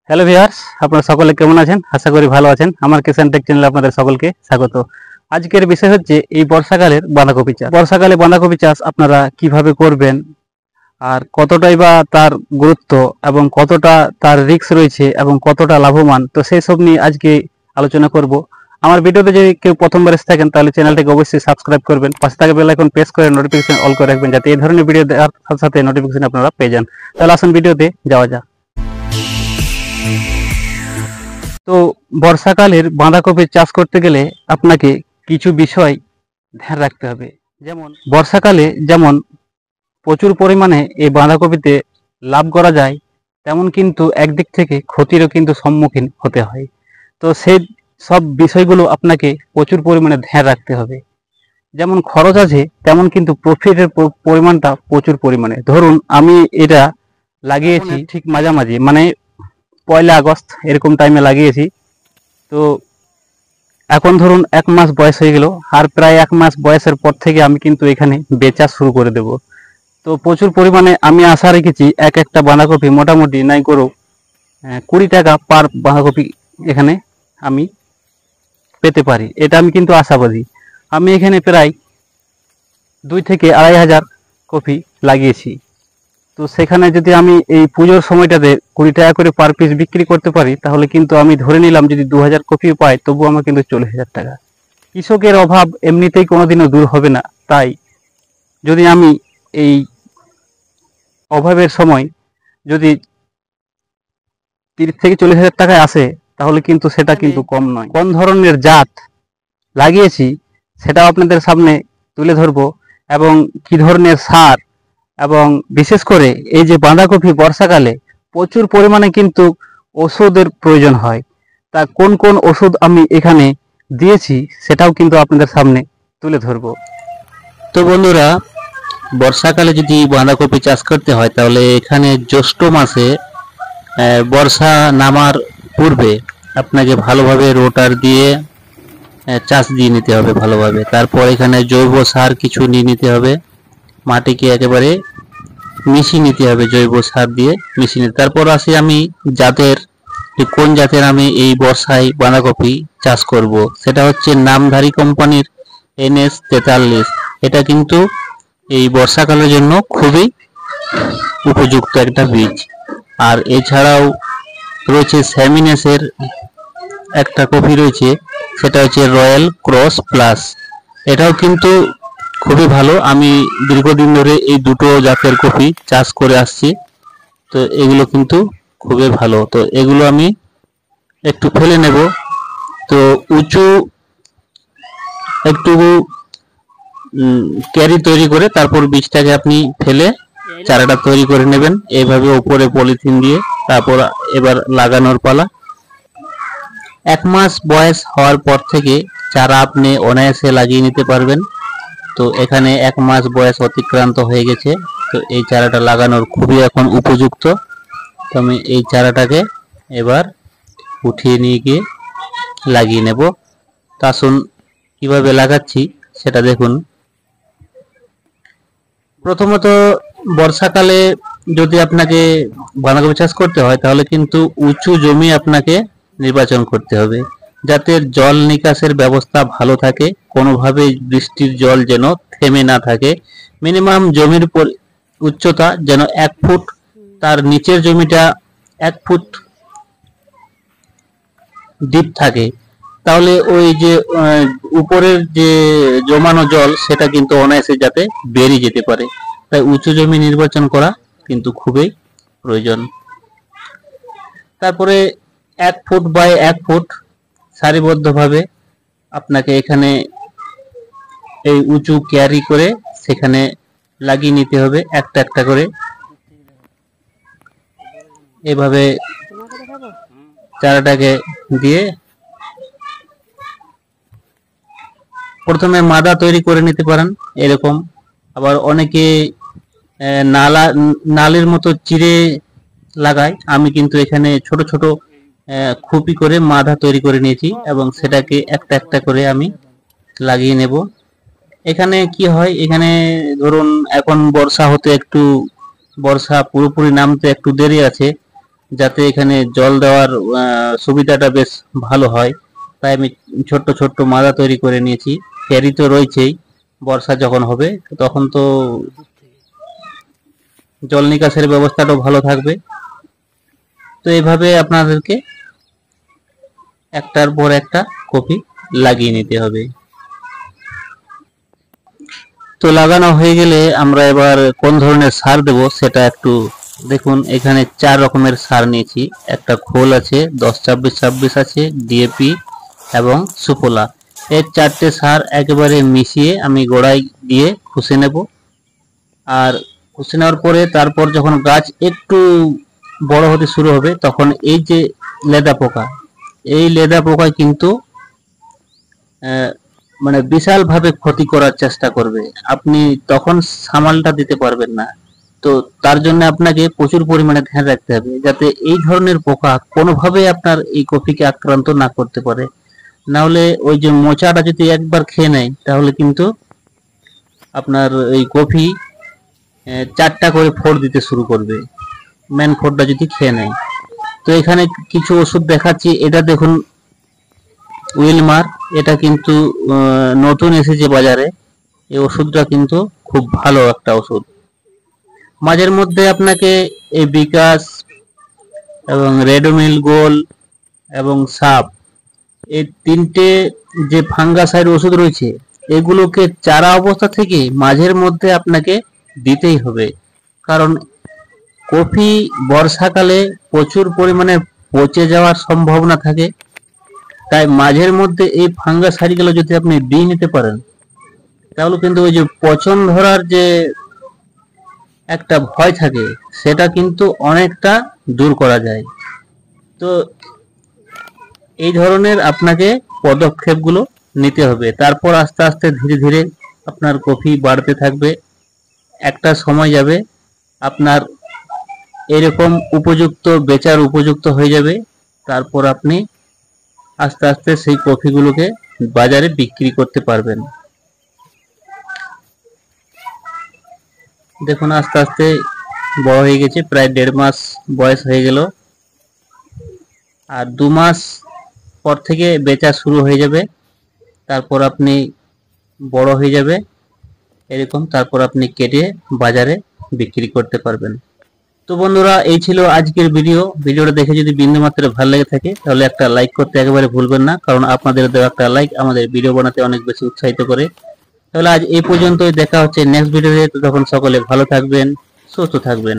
Hello viewers, আপনারা সকলে কেমন আছেন? আশা করি ভালো আছেন। আমার কিষান টেক চ্যানেলে আপনাদের সকলকে স্বাগত। আজকের বিষয় হচ্ছে এই বর্ষাকালের বাঁধাকপি চাষ। বর্ষাকালে বাঁধাকপি চাষ আপনারা কিভাবে করবেন, আর কতটাই বা তার গুরুত্ব এবং কতটা তার রিস্ক রয়েছে এবং কতটা লাভবান, তো সেই সব নিয়ে আজকে আলোচনা করব। আমার ভিডিওতে যদি কেউ প্রথমবার এসে থাকেন তাহলে চ্যানেলটাকে অবশ্যই সাবস্ক্রাইব করবেন, পাশে থাকা বেল আইকন প্রেস করে নোটিফিকেশন অল করে রাখবেন, যাতে এই ধরনের ভিডিও দেওয়ার সাথে সাথে নোটিফিকেশন আপনারা পেয়ে যান। তাহলে আসুন ভিডিওতে যাওয়া যাক। তো বর্ষাকালের বাঁধাকপির চাষ করতে গেলে আপনাকে কিছু বিষয় ধ্যান রাখতে হবে। যেমন বর্ষাকালে যেমন প্রচুর পরিমাণে এই বাঁধাকপিতে লাভ করা যায়, তেমন কিন্তু একদিক থেকে ক্ষতিরও কিন্তু সম্মুখীন হতে হয়। তো সেই সব বিষয়গুলো আপনাকে প্রচুর পরিমাণে ধ্যান রাখতে হবে। যেমন খরচ আছে, তেমন কিন্তু প্রফিটের পরিমাণটা প্রচুর পরিমাণে। ধরুন আমি এটা লাগিয়েছি ঠিক মাঝামাঝি, মানে 1 আগস্ট এরকম টাইমে লাগিয়েছি। তো এখন ধরুন 1 মাস বয়স হয়ে গেল, আর প্রায় 1 মাস বয়সের পর থেকে আমি কিন্তু এখানে বেচা শুরু করে দেব। তো প্রচুর পরিমাণে আমি আশা রেখেছি এক একটা বাঁধাকপি মোটামুটি নাই করেও 20 টাকা পার বাঁধাকপি এখানে আমি পেতে পারি, এটা আমি কিন্তু আশাবাদী। আমি এখানে প্রায় 2 থেকে 2,500 কপি লাগিয়েছি। তো সেখানে যদি আমি এই পুজোর সময়টাতে 20 টাকা করে পার পিস বিক্রি করতে পারি, তাহলে কিন্তু আমি ধরে নিলাম যদি 2,000 কপি পাই, তবু আমার কিন্তু 40,000 টাকা। কৃষকের অভাব এমনিতেই কোনোদিনও দূর হবে না, তাই যদি আমি এই অভাবের সময় যদি 30 থেকে 40,000 টাকায় আসে, তাহলে কিন্তু সেটা কিন্তু কম নয়। কোন ধরনের জাত লাগিয়েছি সেটাও আপনাদের সামনে তুলে ধরবো, এবং কি ধরনের সার, এবং বিশেষ করে এই যে বাঁধাকপি বর্ষাকালে প্রচুর পরিমাণে কিন্তু ওষুধের প্রয়োজন হয়, তা কোন কোন ওষুধ আমি এখানে দিয়েছি সেটাও কিন্তু আপনাদের সামনে তুলে ধরবো। তো বন্ধুরা, বর্ষাকালে যদি বাঁধাকপি চাষ করতে হয় তাহলে এখানে জ্যৈষ্ঠ মাসে বর্ষা নামার পূর্বে আপনাকে ভালোভাবে রোটার দিয়ে চাষ দিয়ে নিতে হবে ভালোভাবে। তারপর এখানে জৈব সার কিছু নিয়ে নিতে হবে, মাটিকে একেবারে মিশিয়ে নিতে হবে জৈব সার দিয়ে মিশিয়ে। তারপর আসি আমি জাতের, কোন জাতের আমি এই বর্ষায় বাঁধাকপি চাষ করব, সেটা হচ্ছে নামধারী কোম্পানির NS43। এটা কিন্তু এই বর্ষাকালের জন্য খুবই উপযুক্ত একটা বীজ। আর এছাড়াও রয়েছে স্যামিনেসের একটা কপি রয়েছে, সেটা হচ্ছে রয়্যাল ক্রস প্লাস। এটাও কিন্তু খুবই ভালো। আমি দীর্ঘদিন ধরে এই দুটো জাতের কপি চাষ করে আসছি, তো এগুলো কিন্তু খুবই ভালো। তো এগুলো আমি একটু ফেলে নেব। তো উঁচু একটু ক্যারি তৈরি করে তারপর বীজটাকে আপনি ফেলে চারাটা তৈরি করে নেবেন এইভাবে উপরে পলিথিন দিয়ে। তারপর এবার লাগানোর পালা। 1 মাস বয়স হওয়ার পর থেকে চারা আপনি অনায়াসে লাগিয়ে নিতে পারবেন। তো এখানে 1 মাস বয়স অতিক্রান্ত হয়ে গেছে, তো এই চারাটা লাগানোর খুবই এখন উপযুক্ত। তো আমি এই চারাটাকে এবার উঠিয়ে নিয়ে গিয়ে লাগিয়ে নেব। তা আসুন কিভাবে লাগাচ্ছি সেটা দেখুন। প্রথমত বর্ষাকালে যদি আপনাকে বাঁধাকপি চাষ করতে হয় তাহলে কিন্তু উঁচু জমি আপনাকে নির্বাচন করতে হবে, যাতে জল নিকাশের ব্যবস্থা ভালো থাকে, কোনোভাবে বৃষ্টির জল যেন থেমে না থাকে। মিনিমাম জমির উচ্চতা যেন 1 ফুট, তার নিচের জমিটা 1 ফুট ডিপ থাকে, তাহলে ওই যে উপরের যে জমানো জল সেটা কিন্তু অনায়াসে যাতে বেরিয়ে যেতে পারে। তাই উঁচু জমি নির্বাচন করা কিন্তু খুবই প্রয়োজন। তারপরে 1 ফুট বাই 1 ফুট সারিবদ্ধভাবে আপনাকে এখানে এই উঁচু ক্যারি করে সেখানে লাগিয়ে নিতে হবে একটা একটা করে। এভাবে চারাটাকে দিয়ে প্রথমে মাদা তৈরি করে নিতে পারেন এরকম। আবার অনেকে নালের মতো চিরে লাগায়, আমি কিন্তু এখানে ছোট ছোট খুপি করে মাদা তৈরি করে নিয়েছি এবং সেটাকে একটা একটা করে আমি লাগিয়ে নেব। এখানে কি হয়, এখানে ধরুন এখন বর্ষা পুরোপুরি নামতে একটু দেরি আছে, যাতে এখানে জল দেওয়ার সুবিধাটা বেশ ভালো হয়, তাই আমি ছোট্ট ছোট্ট মাদা তৈরি করে নিয়েছি। ক্যারি তো রয়েছেই, বর্ষা যখন হবে তখন তো জল নিকাশের ব্যবস্থাটাও ভালো থাকবে। তো এইভাবে আপনাদেরকে একটার পর একটা কপি লাগিয়ে নিতে হবে। তো লাগানো হয়ে গেলে আমরা এবার কোন ধরনের সার দেব সেটা একটু দেখুন। এখানে 4 রকমের সার নিয়েছি। একটা খোল আছে, 10-26-26 আছে, ডিএপি এবং সুফলা। এই 4টে সার একেবারে মিশিয়ে আমি গোড়ায় দিয়ে খুশে নেব। আর খুশে নেওয়ার পরে তারপর যখন গাছ একটু বড় হতে শুরু হবে তখন এই যে লেদা পোকা, এই লেদা পোকা কিন্তু মানে বিশাল ভাবে ক্ষতি করার চেষ্টা করবে, আপনি তখন সামালটা দিতে পারবেন না। তো তার জন্য আপনাকে প্রচুর পরিমাণে ধ্যান রাখতে হবে যাতে এই ধরনের পোকা কোনোভাবে আপনার এই কফিকে আক্রান্ত না করতে পারে। না হলে ওই যে মোচাটা যদি একবার খেয়ে নেয় তাহলে কিন্তু আপনার এই কফি 4টা করে ফোড় দিতে শুরু করবে, মেন ফোড়টা যদি খেয়ে নেয়। তো এখানে কিছু ওষুধ দেখাচ্ছি, এটা দেখুন উইলমার, এটা কিন্তু নতুন এসেছে বাজারে। এই ওষুধটা কিন্তু খুব ভালো একটা ওষুধ। মাঝের মধ্যে আপনাকে এই বিকাশ এবং রেডোমিল গোল এবং সাপ, এই 3টে যে ফাঙ্গাসাইড ওষুধ রয়েছে এগুলোকে চারা অবস্থা থেকে মাঝের মধ্যে আপনাকে দিতেই হবে। কারণ কফি বর্ষাকালে প্রচুর পরিমাণে পচে যাওয়ার সম্ভাবনা থাকে, তাই মাঝের মধ্যে এই ফাঙ্গাসাইডগুলো যদি আপনি দিয়ে নিতে পারেন তাহলে কিন্তু ওই যে পচন ধরার যে একটা ভয় থাকে সেটা কিন্তু অনেকটা দূর করা যায়। তো এই ধরনের আপনাকে পদক্ষেপগুলো নিতে হবে, তারপর আস্তে আস্তে ধীরে ধীরে আপনার কফি বাড়তে থাকবে। একটা সময় যাবে আপনার এরকম উপযুক্ত বেচার উপযুক্ত হয়ে যাবে, তারপর আপনি আস্তে আস্তে সেই কফিগুলোকে বাজারে বিক্রি করতে পারবেন। দেখুন আস্তে আস্তে বড় হয়ে গেছে, প্রায় 1.5 মাস বয়স হয়ে গেল। আর 2 মাস পর থেকে বেচা শুরু হয়ে যাবে, তারপর আপনি বড় হয়ে যাবে এরকম, তারপর আপনি কেটে বাজারে বিক্রি করতে পারবেন। তো বন্ধুরা এই ছিল আজকের ভিডিওটা দেখে যদি বিন্দুমাত্র ভালো লেগে থাকে তাহলে একটা লাইক করতে একেবারে ভুলবেন না, কারণ আপনাদের দেওয়া একটা লাইক আমাদের ভিডিও বানাতে অনেক বেশি উৎসাহিত করে। তাহলে আজ এই পর্যন্তই, দেখা হচ্ছে নেক্সট ভিডিওতে। তখন সকলে ভালো থাকবেন, সুস্থ থাকবেন।